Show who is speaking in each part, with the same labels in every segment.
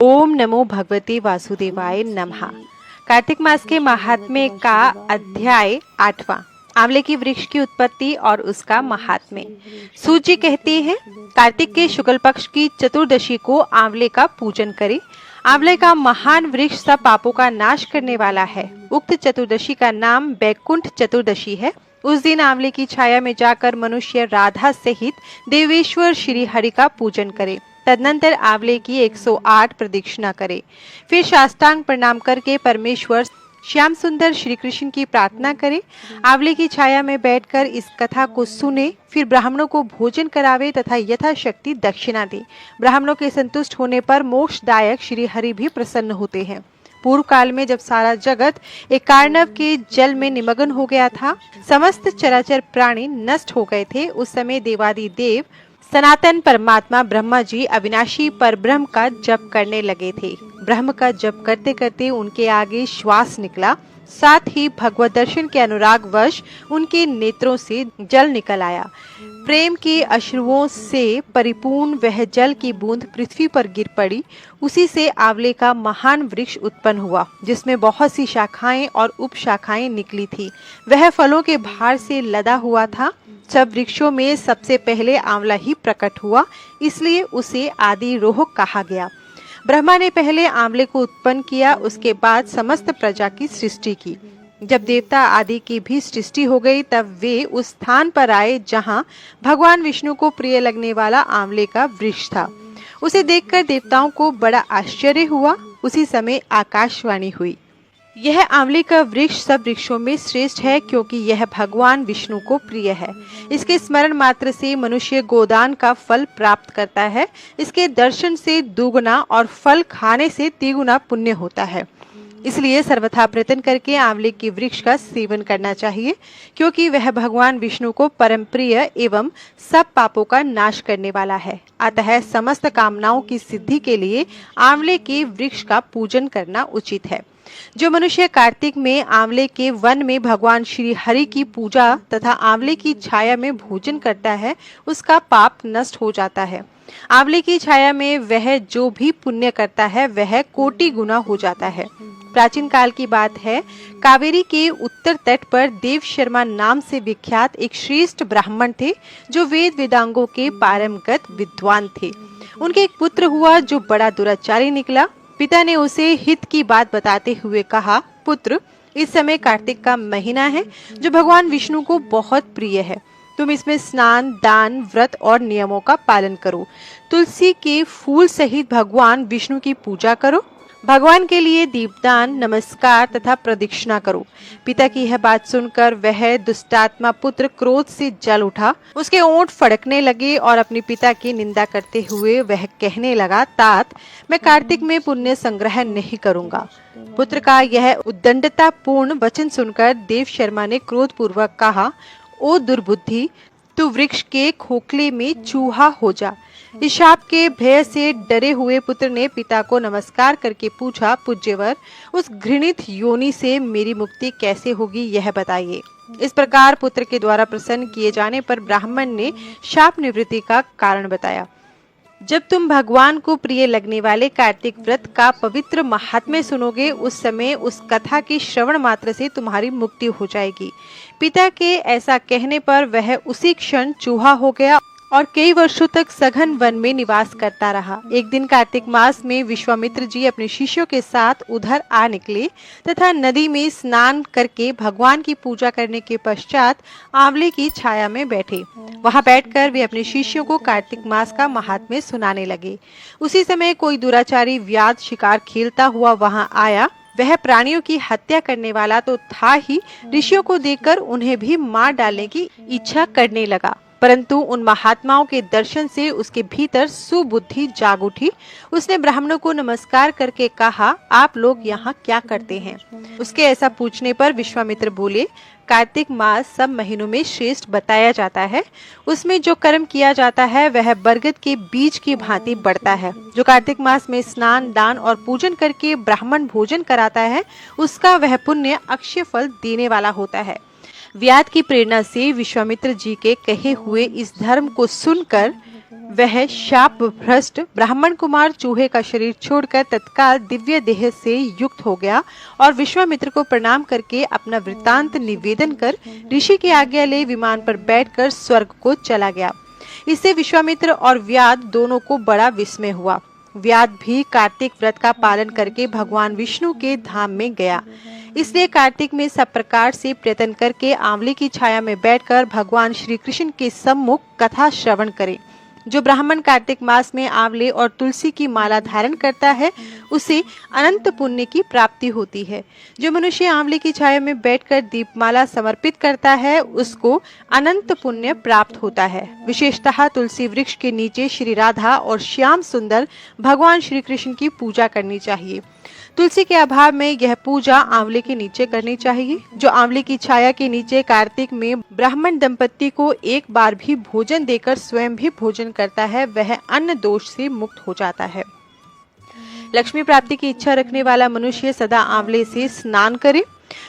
Speaker 1: ओम नमो भगवते वासुदेवाय नमः। कार्तिक मास के महात्म्य का अध्याय 8वां। आंवले की वृक्ष की उत्पत्ति और उसका महात्म्य। सूत जी कहते हैं, कार्तिक के शुक्ल पक्ष की चतुर्दशी को आंवले का पूजन करें। आंवले का महान वृक्ष सब पापों का नाश करने वाला है। उक्त चतुर्दशी का नाम बैकुंठ चतुर्दशी है। उस दिन आंवले की छाया में जाकर मनुष्य राधा सहित देवेश्वर श्री हरि का पूजन करे। तदनंतर आंवले की 108 प्रदक्षिणा करे। फिर साष्टांग प्रणाम करके परमेश्वर श्याम सुंदर श्री कृष्ण की प्रार्थना करे। आंवले की छाया में बैठकर इस कथा को सुने, फिर ब्राह्मणों को भोजन करावे तथा यथाशक्ति दक्षिणा दे। ब्राह्मणों के संतुष्ट होने पर मोक्षदायक श्री हरि भी प्रसन्न होते हैं। पूर्व काल में जब सारा जगत एक कार्णव के जल में निमग्न हो गया था, समस्त चराचर प्राणी नष्ट हो गए थे, उस समय देवादि देव सनातन परमात्मा ब्रह्मा जी अविनाशी परब्रह्म का जप करने लगे थे। ब्रह्म का जप करते करते उनके आगे श्वास निकला, साथ ही भगवत दर्शन के अनुराग वश उनके नेत्रों से जल निकल आया। प्रेम के अश्रुओं से परिपूर्ण वह जल की बूंद पृथ्वी पर गिर पड़ी। उसी से आंवले का महान वृक्ष उत्पन्न हुआ, जिसमें बहुत सी शाखाएं और उपशाखाएं निकली थी। वह फलों के भार से लदा हुआ था। सब वृक्षों में सबसे पहले आंवला ही प्रकट हुआ, इसलिए उसे आदि रोह कहा गया। ब्रह्मा ने पहले आंवले को उत्पन्न किया, उसके बाद समस्त प्रजा की सृष्टि की। जब देवता आदि की भी सृष्टि हो गई, तब वे उस स्थान पर आए जहां भगवान विष्णु को प्रिय लगने वाला आंवले का वृक्ष था। उसे देखकर देवताओं को बड़ा आश्चर्य हुआ। उसी समय आकाशवाणी हुई, यह आंवले का वृक्ष सब वृक्षों में श्रेष्ठ है, क्योंकि यह भगवान विष्णु को प्रिय है। इसके स्मरण मात्र से मनुष्य गोदान का फल प्राप्त करता है। इसके दर्शन से दुगुना और फल खाने से तिगुना पुण्य होता है। इसलिए सर्वथा प्रयत्न करके आंवले के वृक्ष का सेवन करना चाहिए, क्योंकि वह भगवान विष्णु को परम प्रिय एवं सब पापों का नाश करने वाला है। अतः समस्त कामनाओं की सिद्धि के लिए आंवले के वृक्ष का पूजन करना उचित है। जो मनुष्य कार्तिक में आंवले के वन में भगवान श्री हरि की पूजा तथा आंवले की छाया में भोजन करता है, उसका पाप नष्ट हो जाता है। आंवले की छाया में वह जो भी पुण्य करता है, वह कोटि गुना हो जाता है। प्राचीन काल की बात है, कावेरी के उत्तर तट पर देव शर्मा नाम से विख्यात एक श्रेष्ठ ब्राह्मण थे, जो वेद वेदांगों के पारंगत विद्वान थे। उनके एक पुत्र हुआ, जो बड़ा दुराचारी निकला। पिता ने उसे हित की बात बताते हुए कहा, पुत्र, इस समय कार्तिक का महीना है, जो भगवान विष्णु को बहुत प्रिय है। तुम इसमें स्नान, दान, व्रत और नियमों का पालन करो। तुलसी के फूल सहित भगवान विष्णु की पूजा करो। भगवान के लिए दीपदान, नमस्कार तथा प्रदक्षिणा करो। पिता की यह बात सुनकर वह दुष्टात्मा पुत्र क्रोध से जल उठा। उसके ओंठ फड़कने लगे और अपने पिता की निंदा करते हुए वह कहने लगा, तात, मैं कार्तिक में पुण्य संग्रह नहीं करूंगा। पुत्र का यह उद्दंडता पूर्ण वचन सुनकर देव शर्मा ने क्रोध पूर्वक कहा, ओ दुर्बुद्धि, तू वृक्ष के खोखले में चूहा हो जा। इस शाप के भय से डरे हुए पुत्र ने पिता को नमस्कार करके पूछा, पूज्यवर, उस घृणित योनि से मेरी मुक्ति कैसे होगी, यह बताइए। इस प्रकार पुत्र के द्वारा प्रसन्न किए जाने पर ब्राह्मण ने शाप निवृत्ति का कारण बताया। जब तुम भगवान को प्रिय लगने वाले कार्तिक व्रत का पवित्र महात्म्य सुनोगे, उस समय उस कथा के श्रवण मात्र से तुम्हारी मुक्ति हो जाएगी। पिता के ऐसा कहने पर वह उसी क्षण चूहा हो गया और कई वर्षों तक सघन वन में निवास करता रहा। एक दिन कार्तिक मास में विश्वामित्र जी अपने शिष्यों के साथ उधर आ निकले तथा नदी में स्नान करके भगवान की पूजा करने के पश्चात आंवले की छाया में बैठे। वहां बैठकर वे अपने शिष्यों को कार्तिक मास का महात्म्य सुनाने लगे। उसी समय कोई दुराचारी व्याध शिकार खेलता हुआ वहां आया। वह प्राणियों की हत्या करने वाला तो था ही, ऋषियों को देखकर उन्हें भी मार डालने की इच्छा करने लगा। परंतु उन महात्माओं के दर्शन से उसके भीतर सुबुद्धि जाग उठी। उसने ब्राह्मणों को नमस्कार करके कहा, आप लोग यहाँ क्या करते हैं? उसके ऐसा पूछने पर विश्वामित्र बोले, कार्तिक मास सब महीनों में श्रेष्ठ बताया जाता है। उसमें जो कर्म किया जाता है वह बरगद के बीज की भांति बढ़ता है। जो कार्तिक मास में स्नान, दान और पूजन करके ब्राह्मण भोजन कराता है, उसका वह पुण्य अक्षय फल देने वाला होता है। व्याध की प्रेरणा से विश्वामित्र जी के कहे हुए इस धर्म को सुनकर वह शाप भ्रष्ट ब्राह्मण कुमार चूहे का शरीर छोड़कर तत्काल दिव्य देह से युक्त हो गया और विश्वामित्र को प्रणाम करके अपना वृत्तांत निवेदन कर ऋषि की आज्ञा ले विमान पर बैठकर स्वर्ग को चला गया। इससे विश्वामित्र और व्याध दोनों को बड़ा विस्मय हुआ। व्याध भी कार्तिक व्रत का पालन करके भगवान विष्णु के धाम में गया। इसलिए कार्तिक में सब प्रकार से प्रयत्न करके आंवले की छाया में बैठकर भगवान श्री कृष्ण के सम्मुख कथा श्रवण करें। जो ब्राह्मण कार्तिक मास में आंवले और तुलसी की माला धारण करता है उसे अनंत पुण्य की प्राप्ति होती है। जो मनुष्य आंवले की छाया में बैठकर दीपमाला समर्पित करता है उसको अनंत पुण्य प्राप्त होता है। विशेषतः तुलसी वृक्ष के नीचे श्री राधा और श्याम सुंदर भगवान श्री कृष्ण की पूजा करनी चाहिए। तुलसी के अभाव में यह पूजा आंवले के नीचे करनी चाहिए। जो आंवले की छाया के नीचे कार्तिक में ब्राह्मण दंपति को एक बार भी भोजन देकर स्वयं भी भोजन करता है वह अन्न दोष से मुक्त हो जाता है। लक्ष्मी प्राप्ति की इच्छा रखने वाला मनुष्य सदा आंवले से स्नान करे।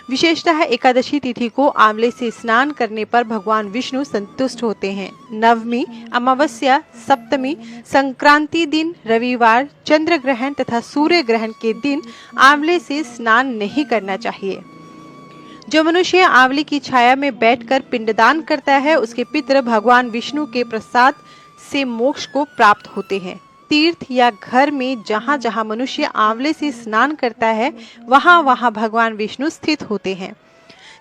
Speaker 1: विशेषतः एकादशी तिथि को आंवले से स्नान करने पर भगवान विष्णु संतुष्ट होते हैं। नवमी, अमावस्या, सप्तमी, संक्रांति दिन, रविवार, चंद्र ग्रहण तथा सूर्य ग्रहण के दिन आंवले से स्नान नहीं करना चाहिए। जो मनुष्य आंवले की छाया में बैठकर पिंडदान करता है उसके पितृ भगवान विष्णु के प्रसाद से मोक्ष को प्राप्त होते हैं। तीर्थ या घर में जहाँ जहाँ मनुष्य आंवले से स्नान करता है वहाँ वहाँ भगवान विष्णु स्थित होते हैं।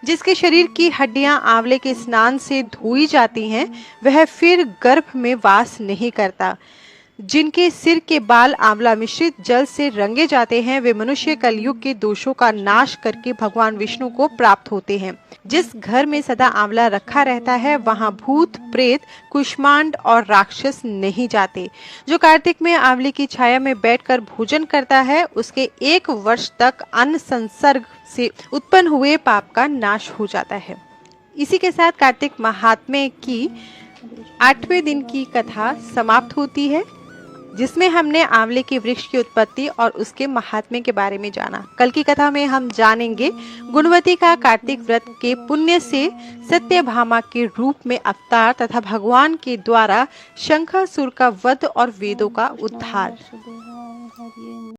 Speaker 1: जिसके शरीर की हड्डियां आंवले के स्नान से धोई जाती हैं वह फिर गर्भ में वास नहीं करता। जिनके सिर के बाल आंवला मिश्रित जल से रंगे जाते हैं वे मनुष्य कलयुग के दोषों का नाश करके भगवान विष्णु को प्राप्त होते हैं। जिस घर में सदा आंवला रखा रहता है वहां भूत, प्रेत, कुष्मांड और राक्षस नहीं जाते। जो कार्तिक में आंवले की छाया में बैठकर भोजन करता है उसके 1 वर्ष तक अन्न संसर्ग से उत्पन्न हुए पाप का नाश हो जाता है। इसी के साथ कार्तिक महात्म्य की 8वें दिन की कथा समाप्त होती है जिसमें हमने आंवले के वृक्ष की उत्पत्ति और उसके महात्म्य के बारे में जाना। कल की कथा में हम जानेंगे गुणवती का कार्तिक व्रत के पुण्य से सत्यभामा के रूप में अवतार तथा भगवान के द्वारा शंखासुर का वध और वेदों का उद्धार।